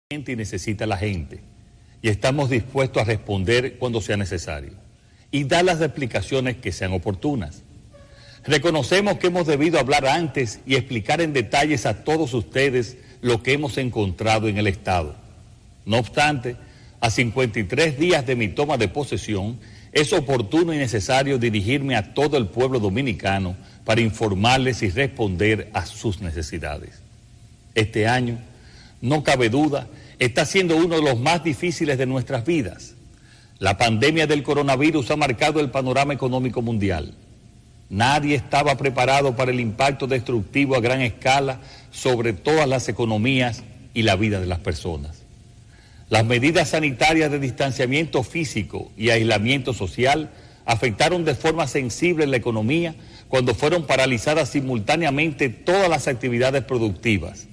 y necesita la gente, y estamos dispuestos a responder cuando sea necesario y dar las explicaciones que sean oportunas. Reconocemos que hemos debido hablar antes y explicar en detalles a todos ustedes lo que hemos encontrado en el Estado. No obstante, a 53 días de mi toma de posesión, es oportuno y necesario dirigirme a todo el pueblo dominicano para informarles y responder a sus necesidades. Este año, no cabe duda, está siendo uno de los más difíciles de nuestras vidas. La pandemia del coronavirus ha marcado el panorama económico mundial. Nadie estaba preparado para el impacto destructivo a gran escala sobre todas las economías y la vida de las personas. Las medidas sanitarias de distanciamiento físico y aislamiento social afectaron de forma sensible la economía cuando fueron paralizadas simultáneamente todas las actividades productivas.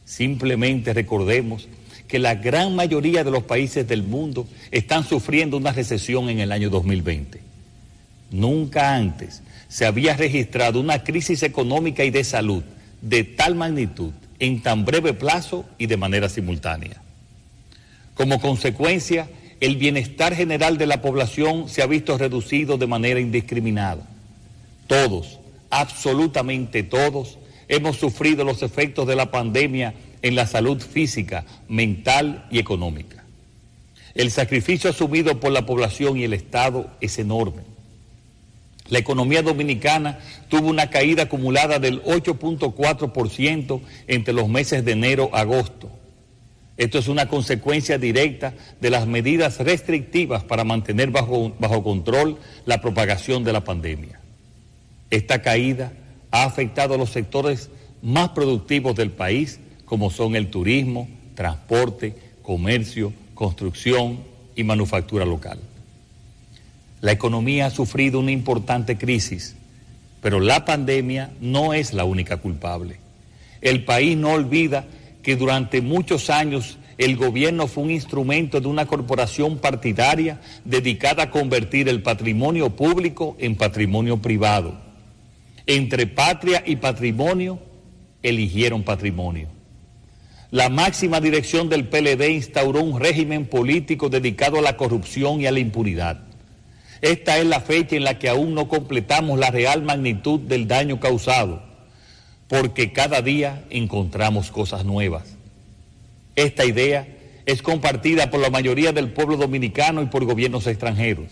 Simplemente recordemos que la gran mayoría de los países del mundo están sufriendo una recesión en el año 2020. Nunca antes se había registrado una crisis económica y de salud de tal magnitud en tan breve plazo y de manera simultánea. Como consecuencia, el bienestar general de la población se ha visto reducido de manera indiscriminada. Todos, absolutamente todos, hemos sufrido los efectos de la pandemia en la salud física, mental y económica. El sacrificio asumido por la población y el Estado es enorme. La economía dominicana tuvo una caída acumulada del 8.4% entre los meses de enero a agosto. Esto es una consecuencia directa de las medidas restrictivas para mantener bajo control la propagación de la pandemia. Esta caída ha afectado a los sectores más productivos del país, como son el turismo, transporte, comercio, construcción y manufactura local. La economía ha sufrido una importante crisis, pero la pandemia no es la única culpable. El país no olvida que durante muchos años el gobierno fue un instrumento de una corporación partidaria dedicada a convertir el patrimonio público en patrimonio privado. Entre patria y patrimonio, eligieron patrimonio. La máxima dirección del PLD instauró un régimen político dedicado a la corrupción y a la impunidad. Esta es la fecha en la que aún no completamos la real magnitud del daño causado, porque cada día encontramos cosas nuevas. Esta idea es compartida por la mayoría del pueblo dominicano y por gobiernos extranjeros.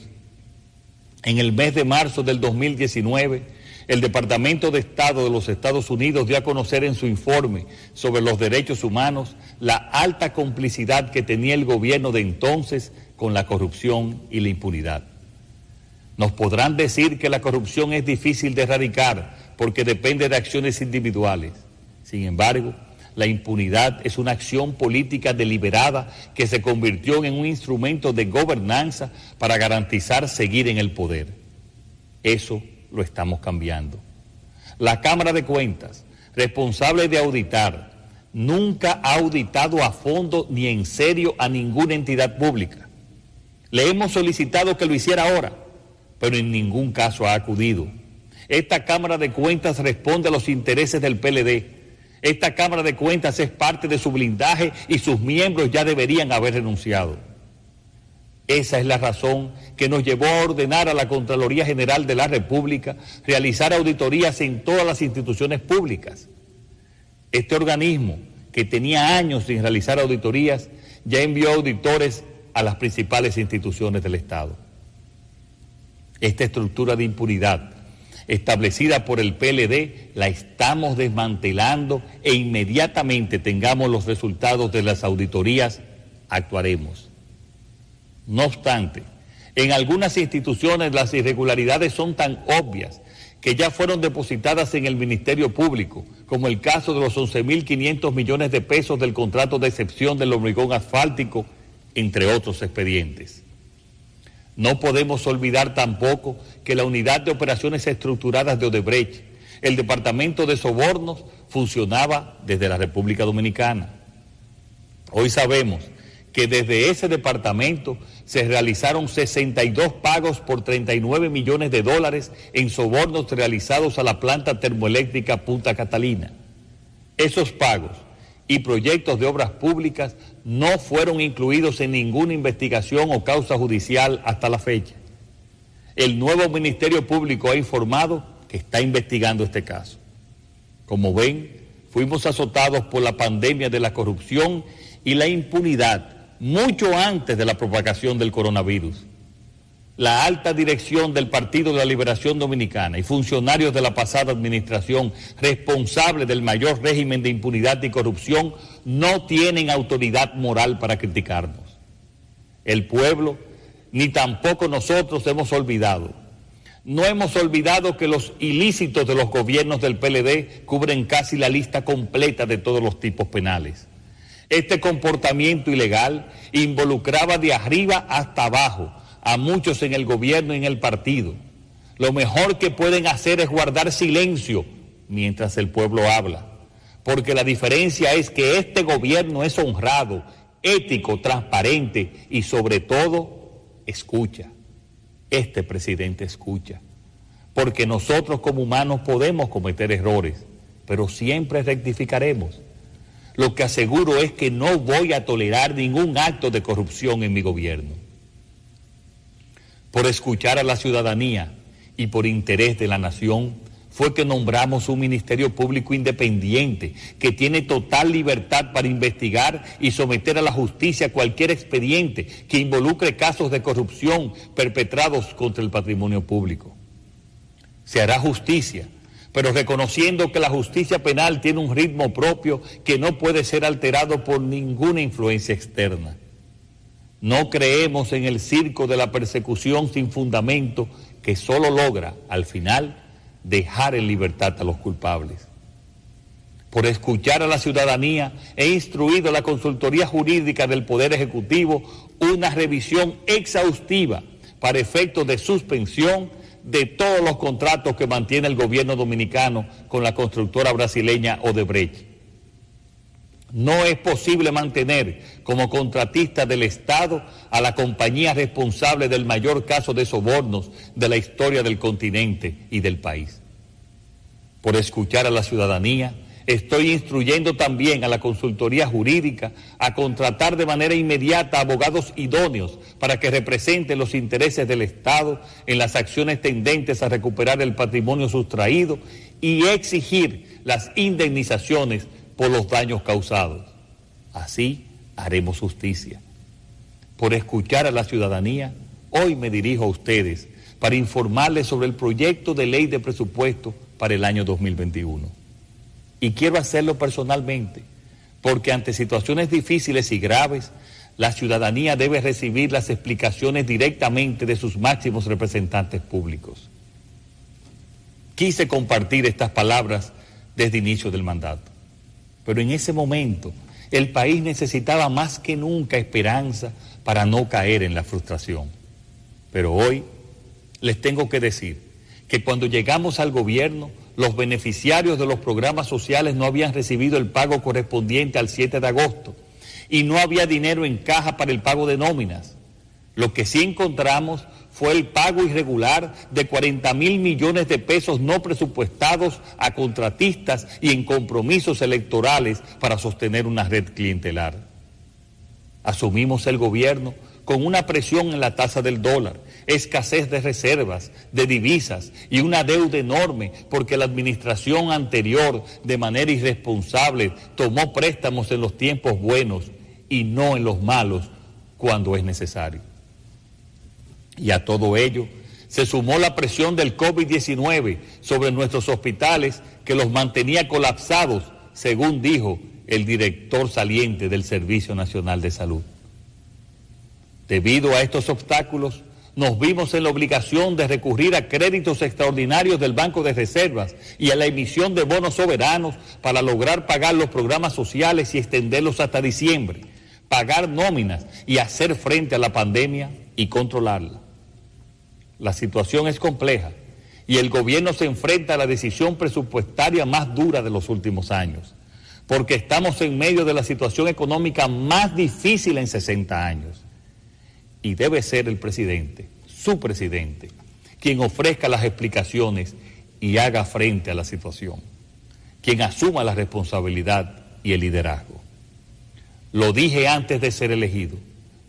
En el mes de marzo del 2019, el Departamento de Estado de los Estados Unidos dio a conocer en su informe sobre los derechos humanos la alta complicidad que tenía el gobierno de entonces con la corrupción y la impunidad. Nos podrán decir que la corrupción es difícil de erradicar porque depende de acciones individuales. Sin embargo, la impunidad es una acción política deliberada que se convirtió en un instrumento de gobernanza para garantizar seguir en el poder. Eso lo estamos cambiando. La Cámara de Cuentas, responsable de auditar, nunca ha auditado a fondo ni en serio a ninguna entidad pública. Le hemos solicitado que lo hiciera ahora, pero en ningún caso ha acudido. Esta Cámara de Cuentas responde a los intereses del PLD. Esta Cámara de Cuentas es parte de su blindaje y sus miembros ya deberían haber renunciado. Esa es la razón que nos llevó a ordenar a la Contraloría General de la República realizar auditorías en todas las instituciones públicas. Este organismo, que tenía años sin realizar auditorías, ya envió auditores a las principales instituciones del Estado. Esta estructura de impunidad establecida por el PLD la estamos desmantelando e inmediatamente tengamos los resultados de las auditorías, actuaremos. No obstante, en algunas instituciones las irregularidades son tan obvias que ya fueron depositadas en el Ministerio Público, como el caso de los 11.500 millones de pesos del contrato de excepción del hormigón asfáltico, entre otros expedientes. No podemos olvidar tampoco que la Unidad de Operaciones Estructuradas de Odebrecht, el Departamento de Sobornos, funcionaba desde la República Dominicana. Hoy sabemos que desde ese departamento se realizaron 62 pagos por $39 millones en sobornos realizados a la planta termoeléctrica Punta Catalina. Esos pagos, y proyectos de obras públicas no fueron incluidos en ninguna investigación o causa judicial hasta la fecha. El nuevo Ministerio Público ha informado que está investigando este caso. Como ven, fuimos azotados por la pandemia de la corrupción y la impunidad mucho antes de la propagación del coronavirus. La alta dirección del Partido de la Liberación Dominicana y funcionarios de la pasada administración responsables del mayor régimen de impunidad y corrupción no tienen autoridad moral para criticarnos. El pueblo, ni tampoco nosotros hemos olvidado. No hemos olvidado que los ilícitos de los gobiernos del PLD cubren casi la lista completa de todos los tipos penales. Este comportamiento ilegal involucraba de arriba hasta abajo a muchos en el gobierno y en el partido. Lo mejor que pueden hacer es guardar silencio mientras el pueblo habla, porque la diferencia es que este gobierno es honrado, ético, transparente y sobre todo escucha. Este presidente escucha, porque nosotros como humanos podemos cometer errores, pero siempre rectificaremos. Lo que aseguro es que no voy a tolerar ningún acto de corrupción en mi gobierno. Por escuchar a la ciudadanía y por interés de la nación, fue que nombramos un Ministerio Público independiente que tiene total libertad para investigar y someter a la justicia cualquier expediente que involucre casos de corrupción perpetrados contra el patrimonio público. Se hará justicia, pero reconociendo que la justicia penal tiene un ritmo propio que no puede ser alterado por ninguna influencia externa. No creemos en el circo de la persecución sin fundamento que solo logra, al final, dejar en libertad a los culpables. Por escuchar a la ciudadanía, he instruido a la Consultoría Jurídica del Poder Ejecutivo una revisión exhaustiva para efectos de suspensión de todos los contratos que mantiene el gobierno dominicano con la constructora brasileña Odebrecht. No es posible mantener como contratista del Estado a la compañía responsable del mayor caso de sobornos de la historia del continente y del país. Por escuchar a la ciudadanía, estoy instruyendo también a la Consultoría Jurídica a contratar de manera inmediata abogados idóneos para que representen los intereses del Estado en las acciones tendentes a recuperar el patrimonio sustraído y exigir las indemnizaciones por los daños causados. Así haremos justicia. Por escuchar a la ciudadanía, hoy me dirijo a ustedes para informarles sobre el proyecto de ley de presupuesto para el año 2021. Y quiero hacerlo personalmente, porque ante situaciones difíciles y graves, la ciudadanía debe recibir las explicaciones directamente de sus máximos representantes públicos. Quise compartir estas palabras desde el inicio del mandato. Pero en ese momento el país necesitaba más que nunca esperanza para no caer en la frustración. Pero hoy les tengo que decir que cuando llegamos al gobierno, los beneficiarios de los programas sociales no habían recibido el pago correspondiente al 7 de agosto y no había dinero en caja para el pago de nóminas. Lo que sí encontramos fue el pago irregular de 40,000 millones de pesos no presupuestados a contratistas y en compromisos electorales para sostener una red clientelar. Asumimos el gobierno con una presión en la tasa del dólar, escasez de reservas, de divisas y una deuda enorme porque la administración anterior, de manera irresponsable, tomó préstamos en los tiempos buenos y no en los malos cuando es necesario. Y a todo ello se sumó la presión del COVID-19 sobre nuestros hospitales que los mantenía colapsados, según dijo el director saliente del Servicio Nacional de Salud. Debido a estos obstáculos, nos vimos en la obligación de recurrir a créditos extraordinarios del Banco de Reservas y a la emisión de bonos soberanos para lograr pagar los programas sociales y extenderlos hasta diciembre, pagar nóminas y hacer frente a la pandemia y controlarla. La situación es compleja y el gobierno se enfrenta a la decisión presupuestaria más dura de los últimos años, porque estamos en medio de la situación económica más difícil en 60 años. Y debe ser el presidente, su presidente, quien ofrezca las explicaciones y haga frente a la situación, quien asuma la responsabilidad y el liderazgo. Lo dije antes de ser elegido.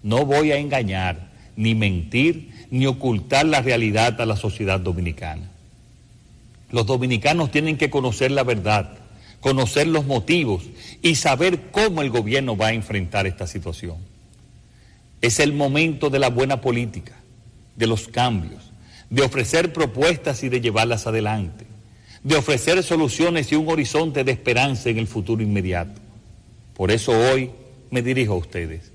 No voy a engañar, ni mentir, ni ocultar la realidad a la sociedad dominicana. Los dominicanos tienen que conocer la verdad, conocer los motivos y saber cómo el gobierno va a enfrentar esta situación. Es el momento de la buena política, de los cambios, de ofrecer propuestas y de llevarlas adelante, de ofrecer soluciones y un horizonte de esperanza en el futuro inmediato. Por eso hoy me dirijo a ustedes.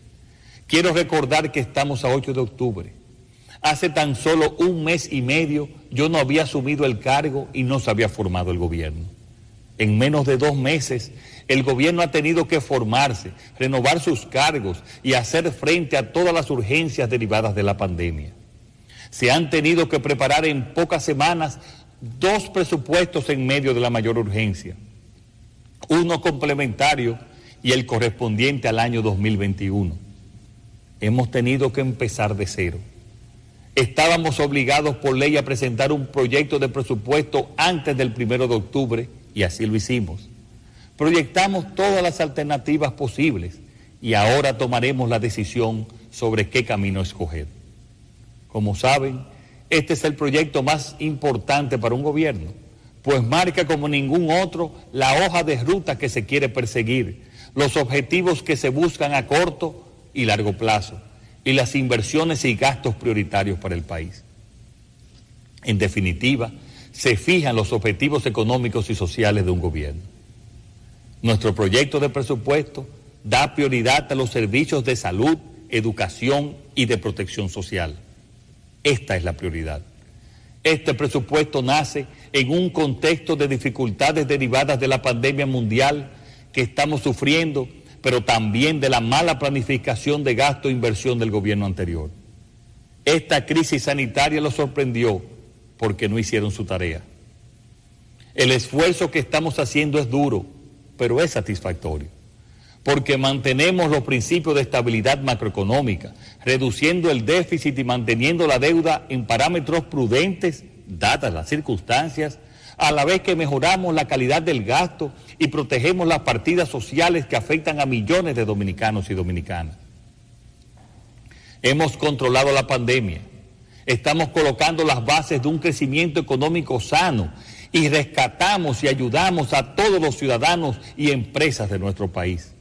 Quiero recordar que estamos a 8 de octubre. Hace tan solo un mes y medio yo no había asumido el cargo y no se había formado el gobierno. En menos de 2 meses, el gobierno ha tenido que formarse, renovar sus cargos y hacer frente a todas las urgencias derivadas de la pandemia. Se han tenido que preparar en pocas semanas 2 presupuestos en medio de la mayor urgencia, uno complementario y el correspondiente al año 2021. Hemos tenido que empezar de cero. Estábamos obligados por ley a presentar un proyecto de presupuesto antes del 1 de octubre y así lo hicimos. Proyectamos todas las alternativas posibles y ahora tomaremos la decisión sobre qué camino escoger. Como saben, este es el proyecto más importante para un gobierno, pues marca como ningún otro la hoja de ruta que se quiere perseguir, los objetivos que se buscan a corto y largo plazo, y las inversiones y gastos prioritarios para el país. En definitiva, se fijan los objetivos económicos y sociales de un gobierno. Nuestro proyecto de presupuesto da prioridad a los servicios de salud, educación y de protección social. Esta es la prioridad. Este presupuesto nace en un contexto de dificultades derivadas de la pandemia mundial que estamos sufriendo, pero también de la mala planificación de gasto e inversión del gobierno anterior. Esta crisis sanitaria los sorprendió porque no hicieron su tarea. El esfuerzo que estamos haciendo es duro, pero es satisfactorio, porque mantenemos los principios de estabilidad macroeconómica, reduciendo el déficit y manteniendo la deuda en parámetros prudentes, dadas las circunstancias, a la vez que mejoramos la calidad del gasto y protegemos las partidas sociales que afectan a millones de dominicanos y dominicanas. Hemos controlado la pandemia, estamos colocando las bases de un crecimiento económico sano y rescatamos y ayudamos a todos los ciudadanos y empresas de nuestro país.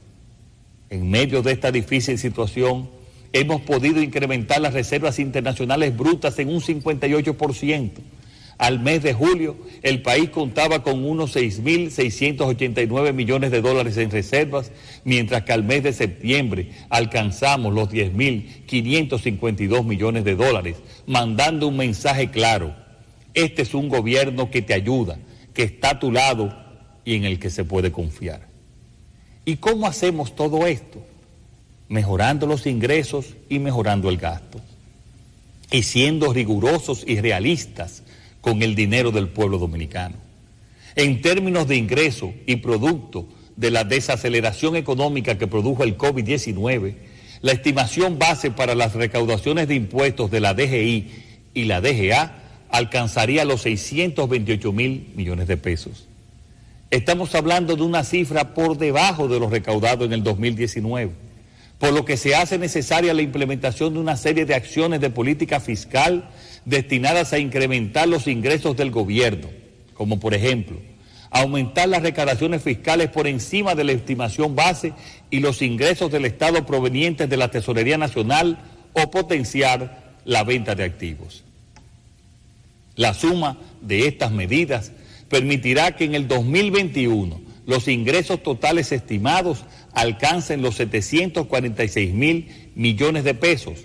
En medio de esta difícil situación, hemos podido incrementar las reservas internacionales brutas en un 58%. Al mes de julio, el país contaba con unos 6.689 millones de dólares en reservas, mientras que al mes de septiembre alcanzamos los 10.552 millones de dólares, mandando un mensaje claro: este es un gobierno que te ayuda, que está a tu lado y en el que se puede confiar. ¿Y cómo hacemos todo esto? Mejorando los ingresos y mejorando el gasto, y siendo rigurosos y realistas con el dinero del pueblo dominicano. En términos de ingreso y producto de la desaceleración económica que produjo el COVID-19, la estimación base para las recaudaciones de impuestos de la DGI y la DGA alcanzaría los 628.000 millones de pesos. Estamos hablando de una cifra por debajo de lo recaudado en el 2019, por lo que se hace necesaria la implementación de una serie de acciones de política fiscal destinadas a incrementar los ingresos del gobierno, como por ejemplo, aumentar las recaudaciones fiscales por encima de la estimación base y los ingresos del Estado provenientes de la Tesorería Nacional o potenciar la venta de activos. La suma de estas medidas permitirá que en el 2021 los ingresos totales estimados alcancen los 746.000 millones de pesos,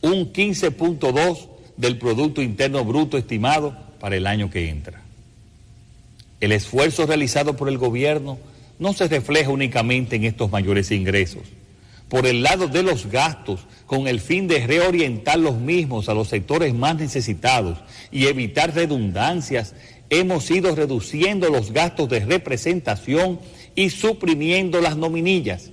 un 15.2% del Producto Interno Bruto estimado para el año que entra. El esfuerzo realizado por el gobierno no se refleja únicamente en estos mayores ingresos. Por el lado de los gastos, con el fin de reorientar los mismos a los sectores más necesitados y evitar redundancias, hemos ido reduciendo los gastos de representación y suprimiendo las nominillas.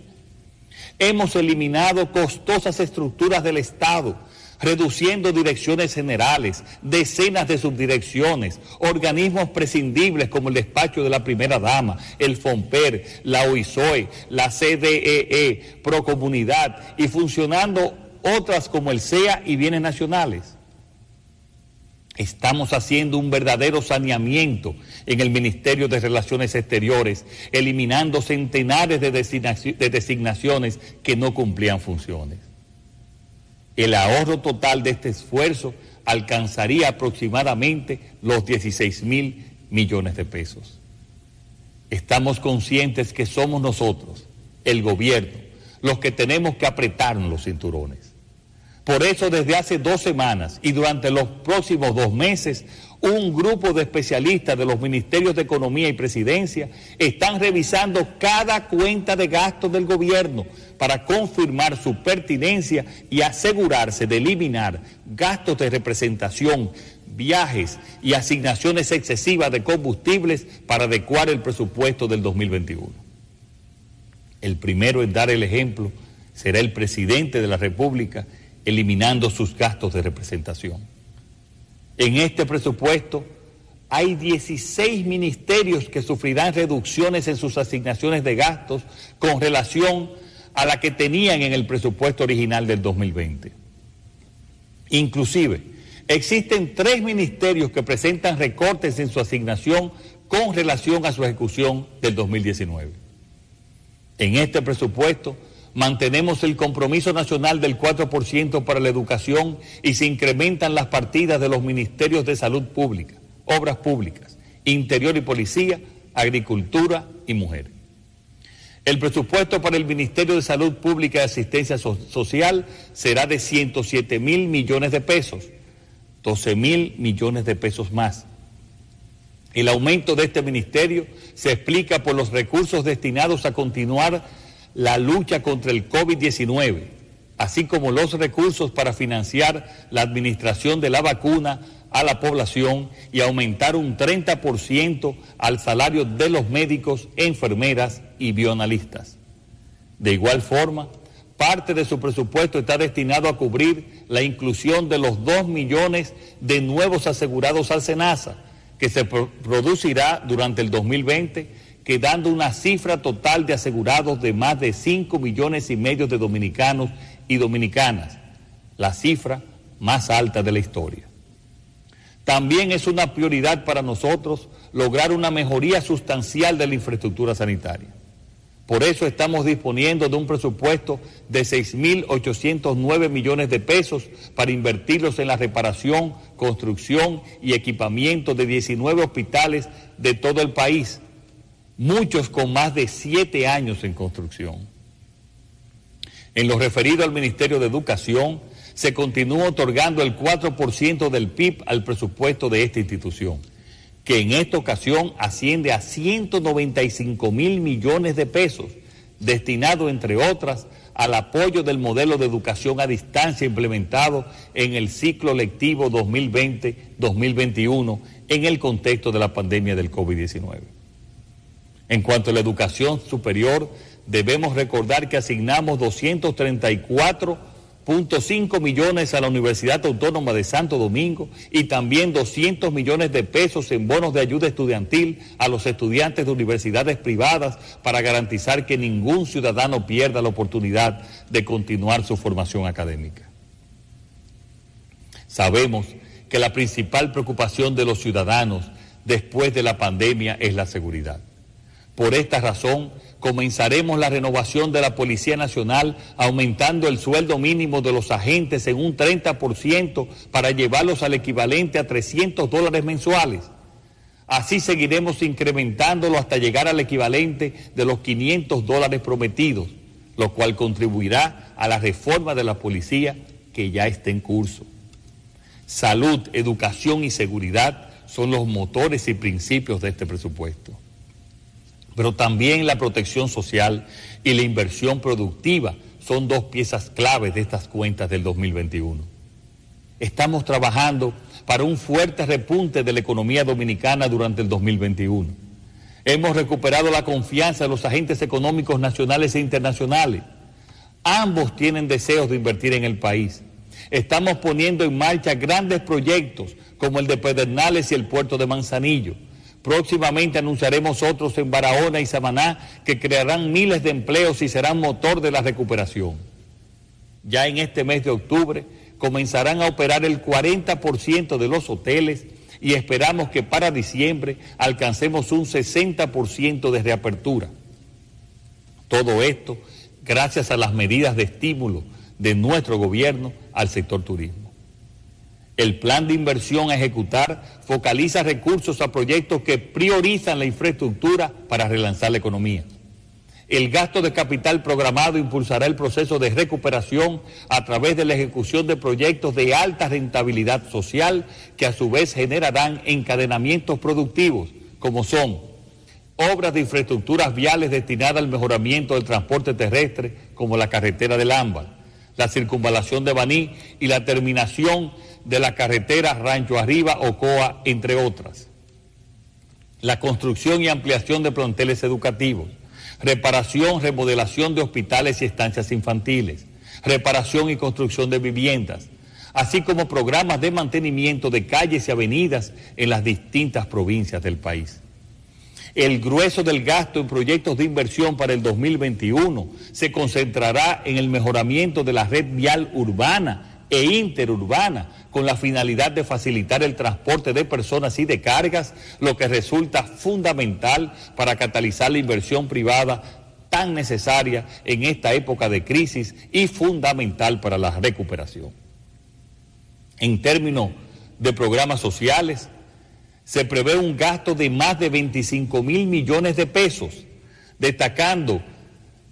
Hemos eliminado costosas estructuras del Estado, reduciendo direcciones generales, decenas de subdirecciones, organismos prescindibles como el despacho de la primera dama, el FONPER, la OISOE, la CDEE, Procomunidad y funcionando otras como el SEA y Bienes Nacionales. Estamos haciendo un verdadero saneamiento en el Ministerio de Relaciones Exteriores, eliminando centenares de designaciones que no cumplían funciones. El ahorro total de este esfuerzo alcanzaría aproximadamente los 16.000 millones de pesos. Estamos conscientes que somos nosotros, el gobierno, los que tenemos que apretarnos los cinturones. Por eso, desde hace 2 semanas y durante los próximos 2 meses, un grupo de especialistas de los Ministerios de Economía y Presidencia están revisando cada cuenta de gastos del gobierno para confirmar su pertinencia y asegurarse de eliminar gastos de representación, viajes y asignaciones excesivas de combustibles para adecuar el presupuesto del 2021. El primero en dar el ejemplo será el presidente de la República, eliminando sus gastos de representación. En este presupuesto hay 16 ministerios que sufrirán reducciones en sus asignaciones de gastos con relación a la que tenían en el presupuesto original del 2020. Inclusive, existen 3 ministerios que presentan recortes en su asignación con relación a su ejecución del 2019. En este presupuesto mantenemos el compromiso nacional del 4% para la educación y se incrementan las partidas de los ministerios de Salud Pública, Obras Públicas, Interior y Policía, Agricultura y Mujer. El presupuesto para el Ministerio de Salud Pública y Asistencia Social será de 107.000 millones de pesos, 12.000 millones de pesos más. El aumento de este ministerio se explica por los recursos destinados a continuar la lucha contra el COVID-19, así como los recursos para financiar la administración de la vacuna a la población y aumentar un 30% al salario de los médicos, enfermeras y bioanalistas. De igual forma, parte de su presupuesto está destinado a cubrir la inclusión de los 2 millones de nuevos asegurados al SENASA, que se producirá durante el 2020, quedando una cifra total de asegurados de más de 5,5 millones de dominicanos y dominicanas, la cifra más alta de la historia. También es una prioridad para nosotros lograr una mejoría sustancial de la infraestructura sanitaria. Por eso estamos disponiendo de un presupuesto de 6.809 millones de pesos para invertirlos en la reparación, construcción y equipamiento de 19 hospitales de todo el país, muchos con más de 7 años en construcción. En lo referido al Ministerio de Educación, se continúa otorgando el 4% del PIB al presupuesto de esta institución, que en esta ocasión asciende a 195.000 millones de pesos, destinado, entre otras, al apoyo del modelo de educación a distancia implementado en el ciclo lectivo 2020-2021 en el contexto de la pandemia del COVID-19. En cuanto a la educación superior, debemos recordar que asignamos 234.5 millones a la Universidad Autónoma de Santo Domingo y también 200 millones de pesos en bonos de ayuda estudiantil a los estudiantes de universidades privadas para garantizar que ningún ciudadano pierda la oportunidad de continuar su formación académica. Sabemos que la principal preocupación de los ciudadanos después de la pandemia es la seguridad. Por esta razón, comenzaremos la renovación de la Policía Nacional aumentando el sueldo mínimo de los agentes en un 30% para llevarlos al equivalente a $300 mensuales. Así seguiremos incrementándolo hasta llegar al equivalente de los $500 prometidos, lo cual contribuirá a la reforma de la policía que ya está en curso. Salud, educación y seguridad son los motores y principios de este presupuesto. Pero también la protección social y la inversión productiva son 2 piezas claves de estas cuentas del 2021. Estamos trabajando para un fuerte repunte de la economía dominicana durante el 2021. Hemos recuperado la confianza de los agentes económicos nacionales e internacionales. Ambos tienen deseos de invertir en el país Estamos poniendo en marcha grandes proyectos como el de Pedernales y el puerto de Manzanillo. Próximamente anunciaremos otros en Barahona y Samaná que crearán miles de empleos y serán motor de la recuperación. Ya en este mes de octubre comenzarán a operar el 40% de los hoteles y esperamos que para diciembre alcancemos un 60% de reapertura. Todo esto gracias a las medidas de estímulo de nuestro gobierno al sector turismo. El plan de inversión a ejecutar focaliza recursos a proyectos que priorizan la infraestructura para relanzar la economía. El gasto de capital programado impulsará el proceso de recuperación a través de la ejecución de proyectos de alta rentabilidad social que a su vez generarán encadenamientos productivos, como son obras de infraestructuras viales destinadas al mejoramiento del transporte terrestre, como la carretera del Ámbar, la circunvalación de Baní y la terminación de la carretera Rancho Arriba, Ocoa, entre otras. La construcción y ampliación de planteles educativos, reparación, remodelación de hospitales y estancias infantiles, reparación y construcción de viviendas, así como programas de mantenimiento de calles y avenidas en las distintas provincias del país. El grueso del gasto en proyectos de inversión para el 2021 se concentrará en el mejoramiento de la red vial urbana e interurbana, con la finalidad de facilitar el transporte de personas y de cargas, lo que resulta fundamental para catalizar la inversión privada tan necesaria en esta época de crisis y fundamental para la recuperación. En términos de programas sociales, se prevé un gasto de más de 25.000 millones de pesos, destacando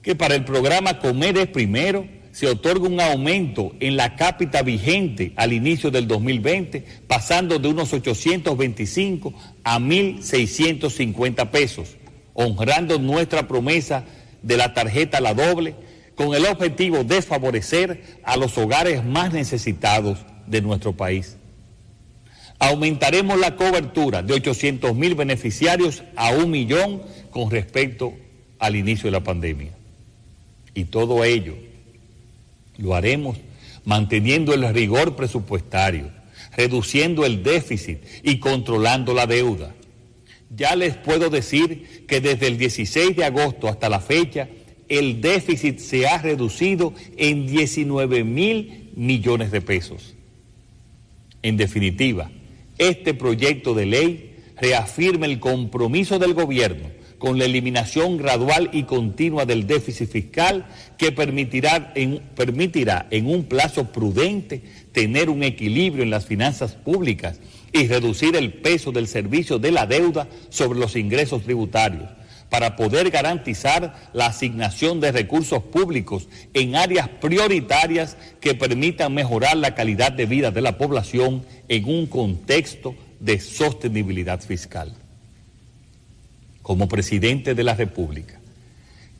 que para el programa Comer es Primero se otorga un aumento en la cápita vigente al inicio del 2020, pasando de unos 825 a 1.650 pesos, honrando nuestra promesa de la tarjeta La Doble, con el objetivo de favorecer a los hogares más necesitados de nuestro país. Aumentaremos la cobertura de 800.000 beneficiarios a 1 millón con respecto al inicio de la pandemia. Y todo ello lo haremos manteniendo el rigor presupuestario, reduciendo el déficit y controlando la deuda. Ya les puedo decir que desde el 16 de agosto hasta la fecha, el déficit se ha reducido en 19.000 millones de pesos. En definitiva, este proyecto de ley reafirma el compromiso del gobierno con la eliminación gradual y continua del déficit fiscal que permitirá en un plazo prudente tener un equilibrio en las finanzas públicas y reducir el peso del servicio de la deuda sobre los ingresos tributarios, para poder garantizar la asignación de recursos públicos en áreas prioritarias que permitan mejorar la calidad de vida de la población en un contexto de sostenibilidad fiscal. Como presidente de la República,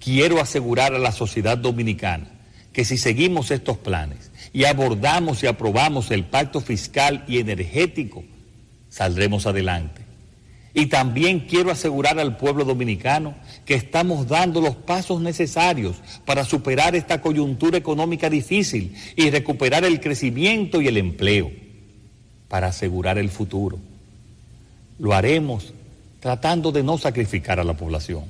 quiero asegurar a la sociedad dominicana que si seguimos estos planes y abordamos y aprobamos el pacto fiscal y energético, saldremos adelante. Y también quiero asegurar al pueblo dominicano que estamos dando los pasos necesarios para superar esta coyuntura económica difícil y recuperar el crecimiento y el empleo, para asegurar el futuro. Lo haremos tratando de no sacrificar a la población.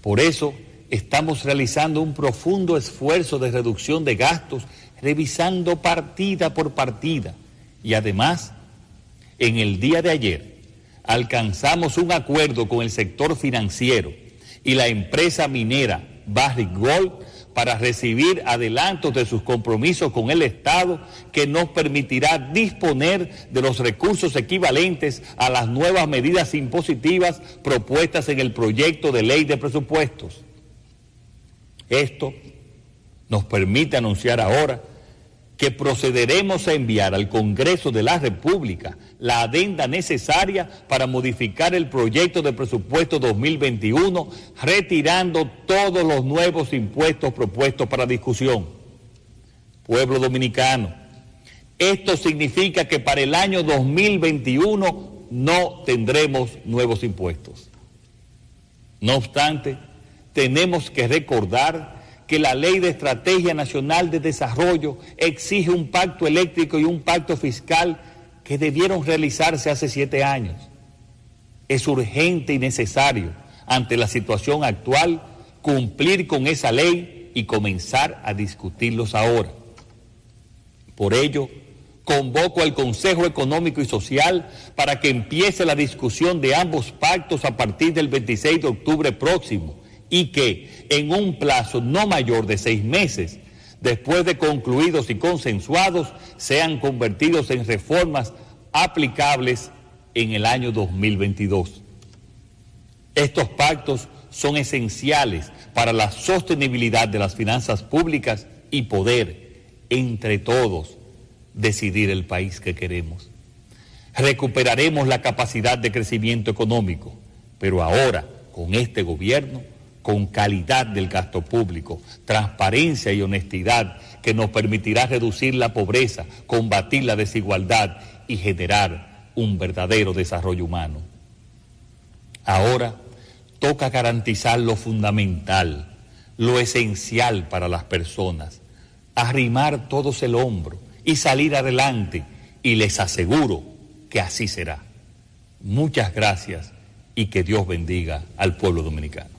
Por eso estamos realizando un profundo esfuerzo de reducción de gastos, revisando partida por partida. Y además, en el día de ayer, alcanzamos un acuerdo con el sector financiero y la empresa minera Barrick Gold para recibir adelantos de sus compromisos con el Estado, que nos permitirá disponer de los recursos equivalentes a las nuevas medidas impositivas propuestas en el proyecto de ley de presupuestos. Esto nos permite anunciar ahora que procederemos a enviar al Congreso de la República la adenda necesaria para modificar el proyecto de presupuesto 2021, retirando todos los nuevos impuestos propuestos para discusión. Pueblo dominicano, esto significa que para el año 2021 no tendremos nuevos impuestos. No obstante, tenemos que recordar que la Ley de Estrategia Nacional de Desarrollo exige un pacto eléctrico y un pacto fiscal que debieron realizarse hace 7 años. Es urgente y necesario, ante la situación actual, cumplir con esa ley y comenzar a discutirlos ahora. Por ello, convoco al Consejo Económico y Social para que empiece la discusión de ambos pactos a partir del 26 de octubre próximo y que, en un plazo no mayor de 6 meses, después de concluidos y consensuados, sean convertidos en reformas aplicables en el año 2022. Estos pactos son esenciales para la sostenibilidad de las finanzas públicas y poder, entre todos, decidir el país que queremos. Recuperaremos la capacidad de crecimiento económico, pero ahora, con este gobierno, con calidad del gasto público, transparencia y honestidad que nos permitirá reducir la pobreza, combatir la desigualdad y generar un verdadero desarrollo humano. Ahora toca garantizar lo fundamental, lo esencial para las personas, arrimar todos el hombro y salir adelante, y les aseguro que así será. Muchas gracias y que Dios bendiga al pueblo dominicano.